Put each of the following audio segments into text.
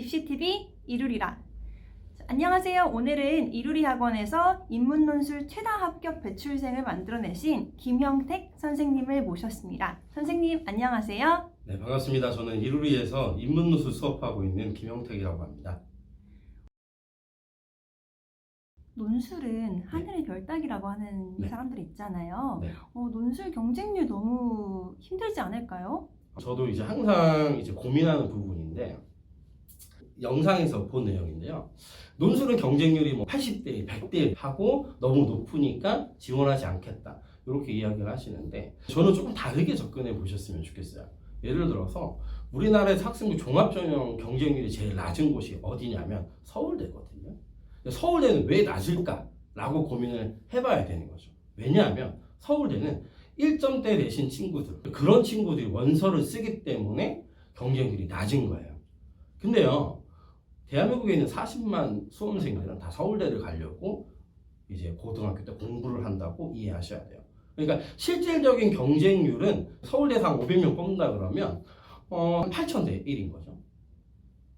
입시TV 이루리라. 안녕하세요. 오늘은 이루리 학원에서 인문논술 최다 합격 배출생을 만들어내신 김형택 선생님을 모셨습니다. 선생님 안녕하세요. 네, 반갑습니다. 저는 이루리에서 인문논술 수업하고 있는 김형택이라고 합니다. 논술은 하늘의 별 따기라고 하는 네. 사람들이 있잖아요. 네. 논술 경쟁률 너무 힘들지 않을까요? 저도 이제 항상 고민하는 부분인데, 영상에서 본 내용인데요. 논술은 경쟁률이 80대, 100대 하고 너무 높으니까 지원하지 않겠다. 이렇게 이야기를 하시는데, 저는 조금 다르게 접근해 보셨으면 좋겠어요. 예를 들어서 우리나라에서 학생부 종합전형 경쟁률이 제일 낮은 곳이 어디냐면 서울대거든요. 서울대는 왜 낮을까라고 고민을 해봐야 되는 거죠. 왜냐하면 서울대는 1점대 내신 친구들, 그런 친구들이 원서를 쓰기 때문에 경쟁률이 낮은 거예요. 근데요, 대한민국에 있는 40만 수험생들은 다 서울대를 가려고 이제 고등학교 때 공부를 한다고 이해하셔야 돼요. 그러니까 실질적인 경쟁률은 서울대에서 한 500명 뽑는다 그러면 8,000대 1인 거죠.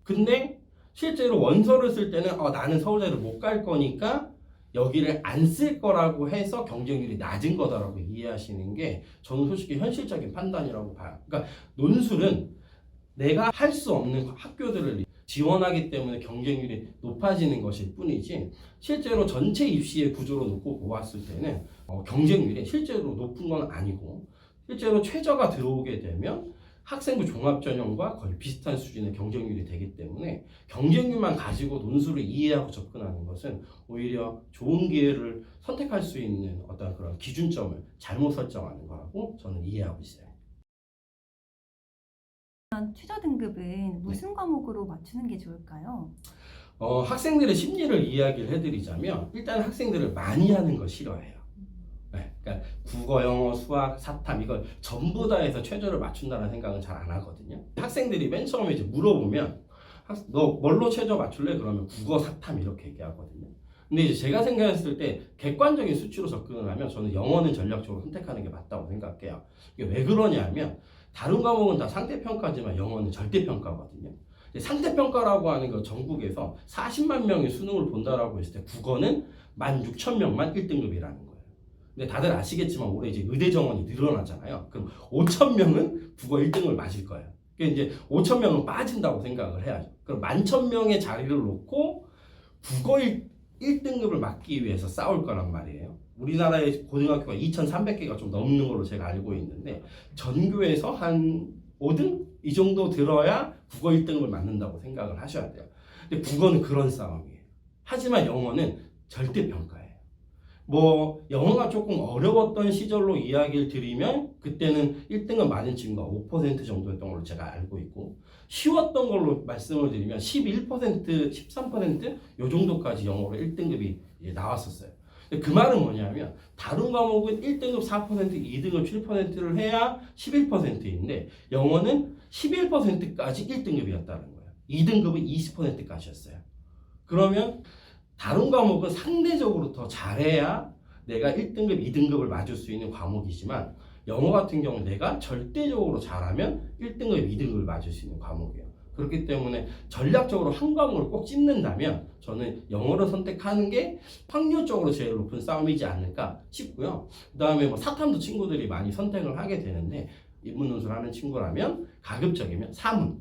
근데 실제로 원서를 쓸 때는 나는 서울대를 못 갈 거니까 여기를 안 쓸 거라고 해서 경쟁률이 낮은 거다라고 이해하시는 게 저는 솔직히 현실적인 판단이라고 봐요. 그러니까 논술은 내가 할 수 없는 학교들을 지원하기 때문에 경쟁률이 높아지는 것일 뿐이지, 실제로 전체 입시의 구조로 놓고 보았을 때는 경쟁률이 실제로 높은 건 아니고, 실제로 최저가 들어오게 되면 학생부 종합전형과 거의 비슷한 수준의 경쟁률이 되기 때문에 경쟁률만 가지고 논술을 이해하고 접근하는 것은 오히려 좋은 기회를 선택할 수 있는 어떤 그런 기준점을 잘못 설정하는 거라고 저는 이해하고 있어요. 최저 등급은 무슨 과목으로 맞추는 게 좋을까요? 학생들의 심리를 이야기를 해드리자면, 일단 학생들을 많이 하는 거 싫어해요. 네, 그러니까 국어, 영어, 수학, 사탐 이걸 전부 다 해서 최저를 맞춘다는 생각은 잘 안 하거든요. 학생들이 맨 처음에 이제 물어보면 너 뭘로 최저 맞출래? 그러면 국어, 사탐 이렇게 얘기하거든요. 근데 이제 제가 생각했을 때 객관적인 수치로 접근을 하면 저는 영어는 전략적으로 선택하는 게 맞다고 생각해요. 이게 왜 그러냐면, 다른 과목은 다 상대평가지만 영어는 절대평가거든요. 상대평가라고 하는 거 전국에서 40만 명의 수능을 본다라고 했을 때 국어는 16,000명만 1등급이라는 거예요. 근데 다들 아시겠지만 올해 이제 의대 정원이 늘어나잖아요. 그럼 5,000명은 국어 1등을 맞을 거예요. 그러니까 이제 5,000명은 빠진다고 생각을 해야죠. 그럼 11,000명의 자리를 놓고 국어 1등급을 맞기 위해서 싸울 거란 말이에요. 우리나라의 고등학교가 2,300개가 좀 넘는 걸로 제가 알고 있는데, 전교에서 한 5등? 이 정도 들어야 국어 1등급을 맞는다고 생각을 하셔야 돼요. 근데 국어는 그런 싸움이에요. 하지만 영어는 절대평가예요. 영어가 조금 어려웠던 시절로 이야기를 드리면 그때는 1등급 맞은 친구가 5% 정도였던 걸로 제가 알고 있고, 쉬웠던 걸로 말씀을 드리면 11%, 13% 요 정도까지 영어로 1등급이 나왔었어요. 그 말은 뭐냐면, 다른 과목은 1등급 4%, 2등급 7%를 해야 11%인데 영어는 11%까지 1등급이었다는 거예요. 2등급은 20%까지였어요. 그러면 다른 과목은 상대적으로 더 잘해야 내가 1등급, 2등급을 맞을 수 있는 과목이지만, 영어 같은 경우는 내가 절대적으로 잘하면 1등급, 2등급을 맞을 수 있는 과목이에요. 그렇기 때문에 전략적으로 한 과목을 꼭 찝는다면 저는 영어를 선택하는 게 확률적으로 제일 높은 싸움이지 않을까 싶고요. 그 다음에 사탐도 친구들이 많이 선택을 하게 되는데, 인문논술 하는 친구라면 가급적이면 사문,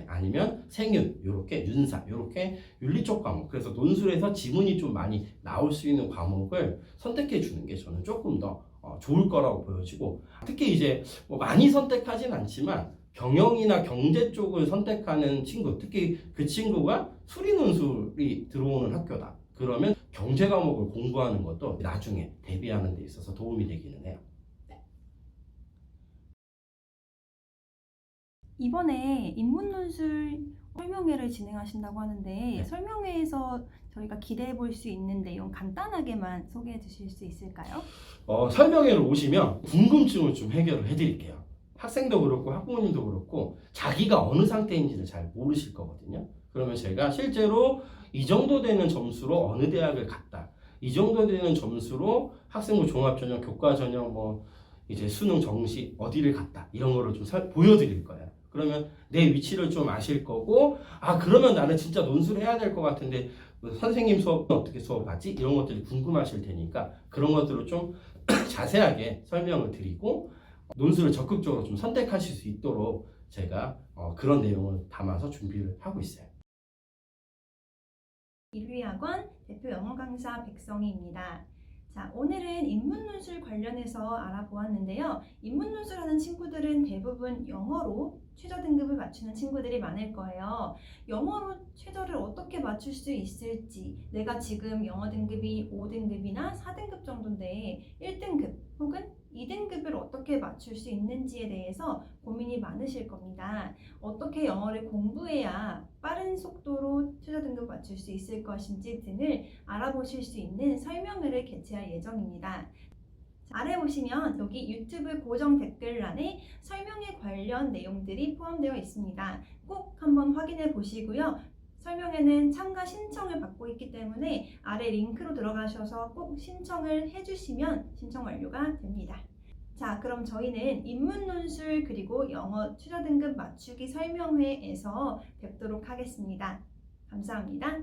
아니면 생윤, 요렇게 윤사, 요렇게 윤리 쪽 과목, 그래서 논술에서 지문이 좀 많이 나올 수 있는 과목을 선택해 주는 게 저는 조금 더 좋을 거라고 보여지고, 특히 이제 많이 선택하진 않지만 경영이나 경제 쪽을 선택하는 친구, 특히 그 친구가 수리 논술이 들어오는 학교다 그러면 경제 과목을 공부하는 것도 나중에 대비하는 데 있어서 도움이 되기는 해요. 이번에 인문논술 설명회를 진행하신다고 하는데, 설명회에서 저희가 기대해 볼 수 있는 내용 간단하게만 소개해 주실 수 있을까요? 설명회를 오시면 궁금증을 좀 해결을 해드릴게요. 학생도 그렇고 학부모님도 그렇고 자기가 어느 상태인지를 잘 모르실 거거든요. 그러면 제가 실제로 이 정도 되는 점수로 어느 대학을 갔다, 이 정도 되는 점수로 학생부 종합전형, 교과전형, 이제 수능 정시 어디를 갔다, 이런 거를 좀 보여드릴 거예요. 그러면 내 위치를 좀 아실 거고, 아 그러면 나는 진짜 논술을 해야 될 것 같은데 선생님 수업은 어떻게 수업하지? 이런 것들이 궁금하실 테니까 그런 것들을 좀 자세하게 설명을 드리고 논술을 적극적으로 좀 선택하실 수 있도록 제가 그런 내용을 담아서 준비를 하고 있어요. 일위학원 대표 영어 강사 백성희입니다. 자, 오늘은 인문논술 관련해서 알아보았는데요. 인문논술하는 친구들은 대부분 영어로 최저 등급을 맞추는 친구들이 많을 거예요. 영어로 최저를 어떻게 맞출 수 있을지, 내가 지금 영어 등급이 5등급이나 4등급 정도인데 1등급 혹은 2등급을 어떻게 맞출 수 있는지에 대해서 고민이 많으실 겁니다. 어떻게 영어를 공부해야 빠른 속도로 최저 등급 맞출 수 있을 것인지 등을 알아보실 수 있는 설명회를 개최할 예정입니다. 아래 보시면 여기 유튜브 고정 댓글란에 설명회 관련 내용들이 포함되어 있습니다. 꼭 한번 확인해 보시고요. 설명회는 참가 신청을 받고 있기 때문에 아래 링크로 들어가셔서 꼭 신청을 해주시면 신청 완료가 됩니다. 자, 그럼 저희는 인문논술 그리고 영어 최저 등급 맞추기 설명회에서 뵙도록 하겠습니다. 감사합니다.